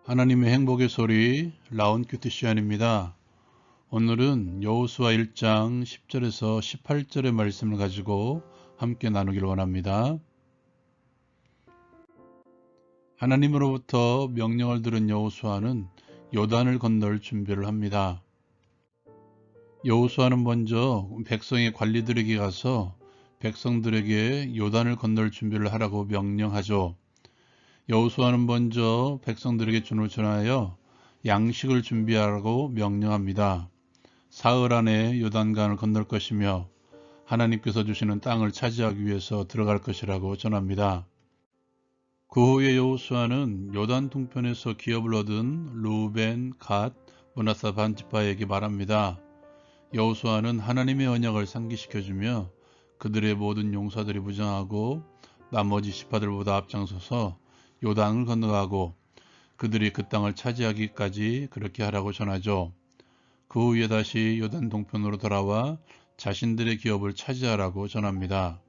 하나님의 행복의 소리 라운큐티 시간입니다. 오늘은 여호수아 1장 10절에서 18절의 말씀을 가지고 함께 나누기를 원합니다. 하나님으로부터 명령을 들은 여호수아는 요단을 건널 준비를 합니다. 여호수아는 먼저 백성의 관리들에게 가서 백성들에게 요단을 건널 준비를 하라고 명령하죠. 여호수아는 먼저 백성들에게 준을 전하여 양식을 준비하라고 명령합니다. 사흘 안에 요단강을 건널 것이며 하나님께서 주시는 땅을 차지하기 위해서 들어갈 것이라고 전합니다. 그 후에 여호수아는 요단 동편에서 기업을 얻은 루벤, 갓, 므낫사 반지파에게 말합니다. 여호수아는 하나님의 언약을 상기시켜주며 그들의 모든 용사들이 무장하고 나머지 지파들보다 앞장서서 요단을 건너가고 그들이 그 땅을 차지하기까지 그렇게 하라고 전하죠. 그 후에 다시 요단 동편으로 돌아와 자신들의 기업을 차지하라고 전합니다.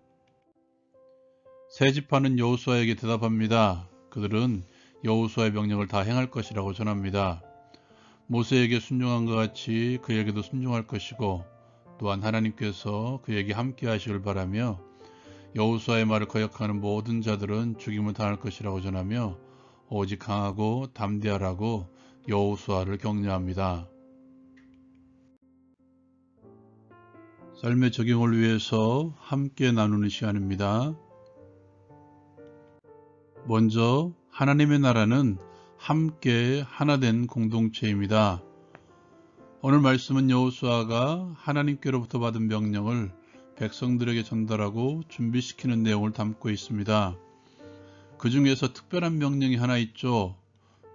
세 지파는 여호수아에게 대답합니다. 그들은 여호수아의 명령을 다 행할 것이라고 전합니다. 모세에게 순종한 것 같이 그에게도 순종할 것이고 또한 하나님께서 그에게 함께 하시길 바라며 여호수아의 말을 거역하는 모든 자들은 죽임을 당할 것이라고 전하며 오직 강하고 담대하라고 여호수아를 격려합니다. 삶의 적용을 위해서 함께 나누는 시간입니다. 먼저 하나님의 나라는 함께 하나된 공동체입니다. 오늘 말씀은 여호수아가 하나님께로부터 받은 명령을 백성들에게 전달하고 준비시키는 내용을 담고 있습니다. 그 중에서 특별한 명령이 하나 있죠.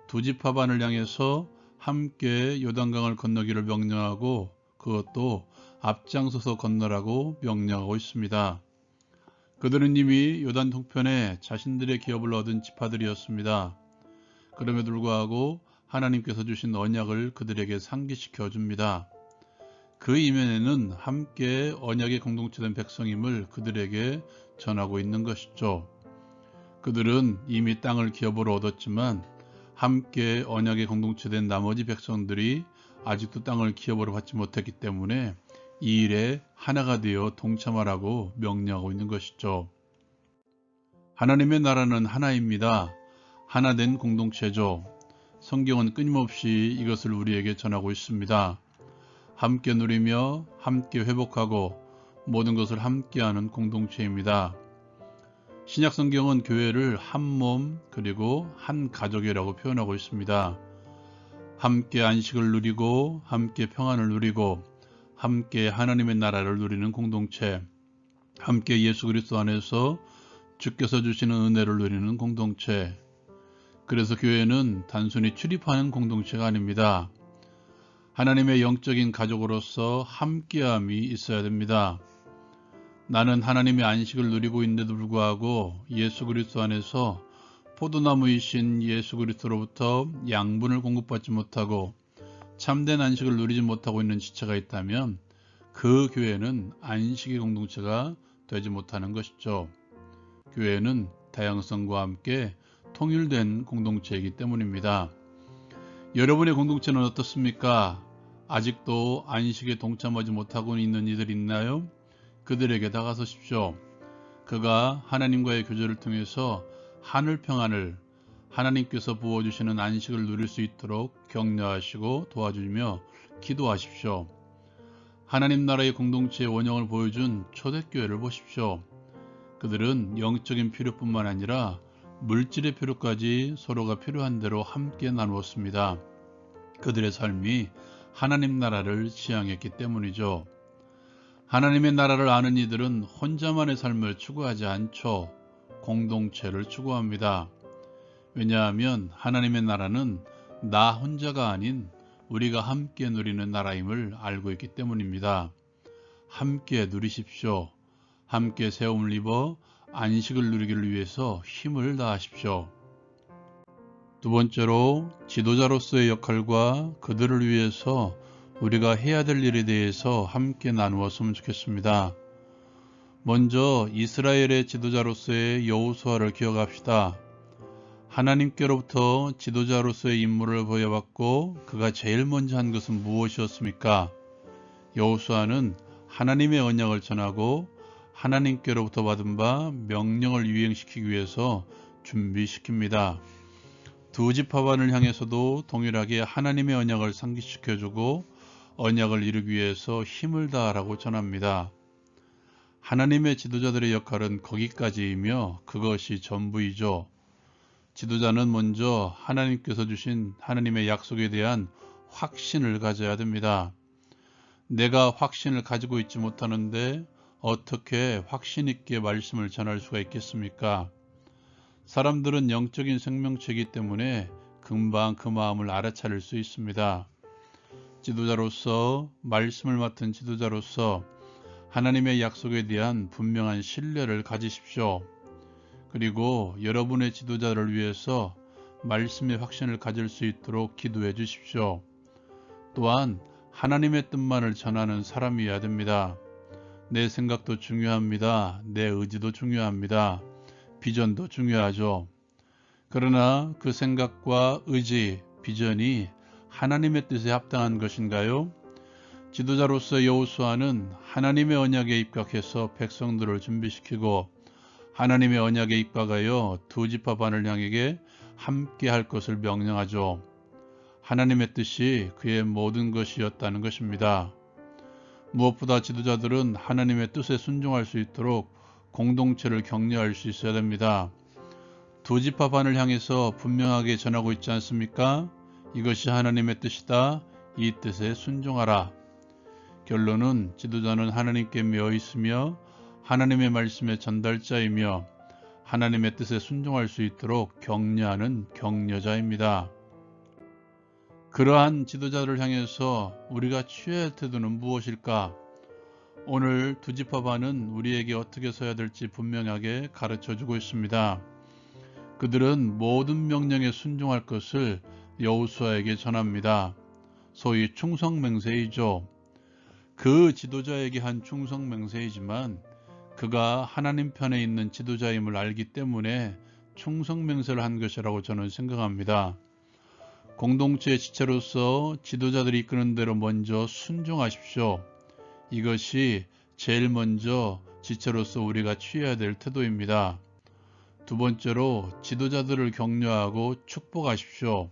두 지파반을 향해서 함께 요단강을 건너기를 명령하고 그것도 앞장서서 건너라고 명령하고 있습니다. 그들은 이미 요단 동편에 자신들의 기업을 얻은 지파들이었습니다. 그럼에도 불구하고 하나님께서 주신 언약을 그들에게 상기시켜 줍니다. 그 이면에는 함께 언약의 공동체된 백성임을 그들에게 전하고 있는 것이죠. 그들은 이미 땅을 기업으로 얻었지만 함께 언약의 공동체된 나머지 백성들이 아직도 땅을 기업으로 받지 못했기 때문에 이 일에 하나가 되어 동참하라고 명령하고 있는 것이죠. 하나님의 나라는 하나입니다. 하나된 공동체죠. 성경은 끊임없이 이것을 우리에게 전하고 있습니다. 함께 누리며 함께 회복하고 모든 것을 함께하는 공동체입니다. 신약 성경은 교회를 한 몸 그리고 한 가족이라고 표현하고 있습니다. 함께 안식을 누리고 함께 평안을 누리고 함께 하나님의 나라를 누리는 공동체, 함께 예수 그리스도 안에서 주께서 주시는 은혜를 누리는 공동체. 그래서 교회는 단순히 출입하는 공동체가 아닙니다. 하나님의 영적인 가족으로서 함께함이 있어야 됩니다. 나는 하나님의 안식을 누리고 있는데도 불구하고 예수 그리스도 안에서 포도나무이신 예수 그리스도로부터 양분을 공급받지 못하고 참된 안식을 누리지 못하고 있는 지체가 있다면 그 교회는 안식의 공동체가 되지 못하는 것이죠. 교회는 다양성과 함께 통일된 공동체이기 때문입니다. 여러분의 공동체는 어떻습니까? 아직도 안식에 동참하지 못하고 있는 이들이 있나요? 그들에게 다가서십시오. 그가 하나님과의 교제를 통해서 하늘 평안을 하나님께서 부어주시는 안식을 누릴 수 있도록 격려하시고 도와주며 기도하십시오. 하나님 나라의 공동체의 원형을 보여준 초대교회를 보십시오. 그들은 영적인 필요뿐만 아니라 물질의 필요까지 서로가 필요한 대로 함께 나누었습니다. 그들의 삶이 하나님 나라를 지향했기 때문이죠. 하나님의 나라를 아는 이들은 혼자만의 삶을 추구하지 않죠. 공동체를 추구합니다. 왜냐하면 하나님의 나라는 나 혼자가 아닌 우리가 함께 누리는 나라임을 알고 있기 때문입니다. 함께 누리십시오. 함께 세움을 입어 안식을 누리기를 위해서 힘을 다하십시오. 두 번째로 지도자로서의 역할과 그들을 위해서 우리가 해야 될 일에 대해서 함께 나누었으면 좋겠습니다. 먼저 이스라엘의 지도자로서의 여호수아를 기억합시다. 하나님께로부터 지도자로서의 임무를 부여받고 그가 제일 먼저 한 것은 무엇이었습니까? 여호수아는 하나님의 언약을 전하고 하나님께로부터 받은 바 명령을 이행시키기 위해서 준비시킵니다. 두 지파반을 향해서도 동일하게 하나님의 언약을 상기시켜주고 언약을 이루기 위해서 힘을 다하라고 전합니다. 하나님의 지도자들의 역할은 거기까지이며 그것이 전부이죠. 지도자는 먼저 하나님께서 주신 하나님의 약속에 대한 확신을 가져야 됩니다. 내가 확신을 가지고 있지 못하는데 어떻게 확신 있게 말씀을 전할 수가 있겠습니까? 사람들은 영적인 생명체이기 때문에 금방 그 마음을 알아차릴 수 있습니다. 지도자로서, 말씀을 맡은 지도자로서 하나님의 약속에 대한 분명한 신뢰를 가지십시오. 그리고 여러분의 지도자를 위해서 말씀의 확신을 가질 수 있도록 기도해 주십시오. 또한 하나님의 뜻만을 전하는 사람이어야 됩니다. 내 생각도 중요합니다. 내 의지도 중요합니다. 비전도 중요하죠. 그러나 그 생각과 의지, 비전이 하나님의 뜻에 합당한 것인가요? 지도자로서 여호수아는 하나님의 언약에 입각해서 백성들을 준비시키고 하나님의 언약에 입각하여 두 지파 반을 향하게 함께 할 것을 명령하죠. 하나님의 뜻이 그의 모든 것이었다는 것입니다. 무엇보다 지도자들은 하나님의 뜻에 순종할 수 있도록 공동체를 격려할 수 있어야 됩니다. 두 지파 반을 향해서 분명하게 전하고 있지 않습니까? 이것이 하나님의 뜻이다. 이 뜻에 순종하라. 결론은 지도자는 하나님께 매어 있으며 하나님의 말씀의 전달자이며 하나님의 뜻에 순종할 수 있도록 격려하는 격려자입니다. 그러한 지도자를 향해서 우리가 취해야 할 태도는 무엇일까? 오늘 두 지파 반은 우리에게 어떻게 서야 될지 분명하게 가르쳐주고 있습니다. 그들은 모든 명령에 순종할 것을 여호수아에게 전합니다. 소위 충성맹세이죠. 그 지도자에게 한 충성맹세이지만 그가 하나님 편에 있는 지도자임을 알기 때문에 충성맹세를 한 것이라고 저는 생각합니다. 공동체의 지체로서 지도자들이 이끄는 대로 먼저 순종하십시오. 이것이 제일 먼저 지체로서 우리가 취해야 될 태도입니다. 두 번째로 지도자들을 격려하고 축복하십시오.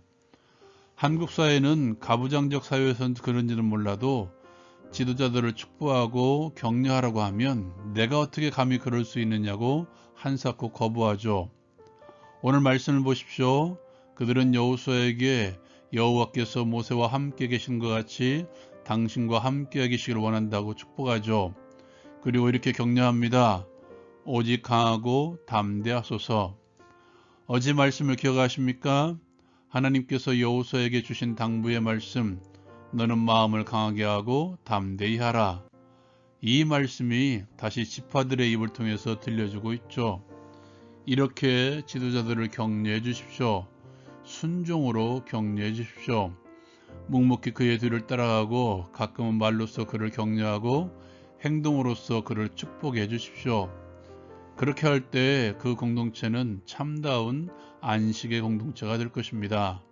한국 사회는 가부장적 사회에서는 그런지는 몰라도 지도자들을 축복하고 격려하라고 하면 내가 어떻게 감히 그럴 수 있느냐고 한사코 거부하죠. 오늘 말씀을 보십시오. 그들은 여호수아에게 여호와께서 모세와 함께 계신 것 같이 당신과 함께 계시기를 원한다고 축복하죠. 그리고 이렇게 격려합니다. 오직 강하고 담대하소서. 어제 말씀을 기억하십니까? 하나님께서 여호수아에게 주신 당부의 말씀, 너는 마음을 강하게 하고 담대히 하라. 이 말씀이 다시 지파들의 입을 통해서 들려주고 있죠. 이렇게 지도자들을 격려해 주십시오. 순종으로 격려해 주십시오. 묵묵히 그의 뒤를 따라가고 가끔은 말로써 그를 격려하고 행동으로써 그를 축복해 주십시오. 그렇게 할 때 그 공동체는 참다운 안식의 공동체가 될 것입니다.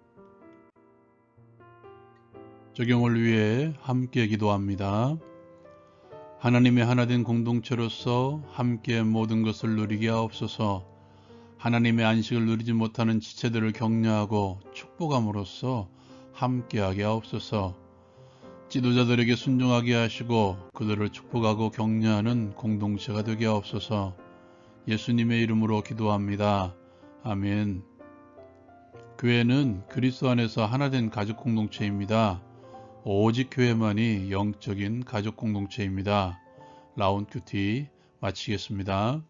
적용을 위해 함께 기도합니다. 하나님의 하나된 공동체로서 함께 모든 것을 누리게 하옵소서. 하나님의 안식을 누리지 못하는 지체들을 격려하고 축복함으로써 함께하게 하옵소서. 지도자들에게 순종하게 하시고 그들을 축복하고 격려하는 공동체가 되게 하옵소서. 예수님의 이름으로 기도합니다. 아멘. 교회는 그리스도 안에서 하나된 가족 공동체입니다. 오직 교회만이 영적인 가족 공동체입니다. 라운큐티 마치겠습니다.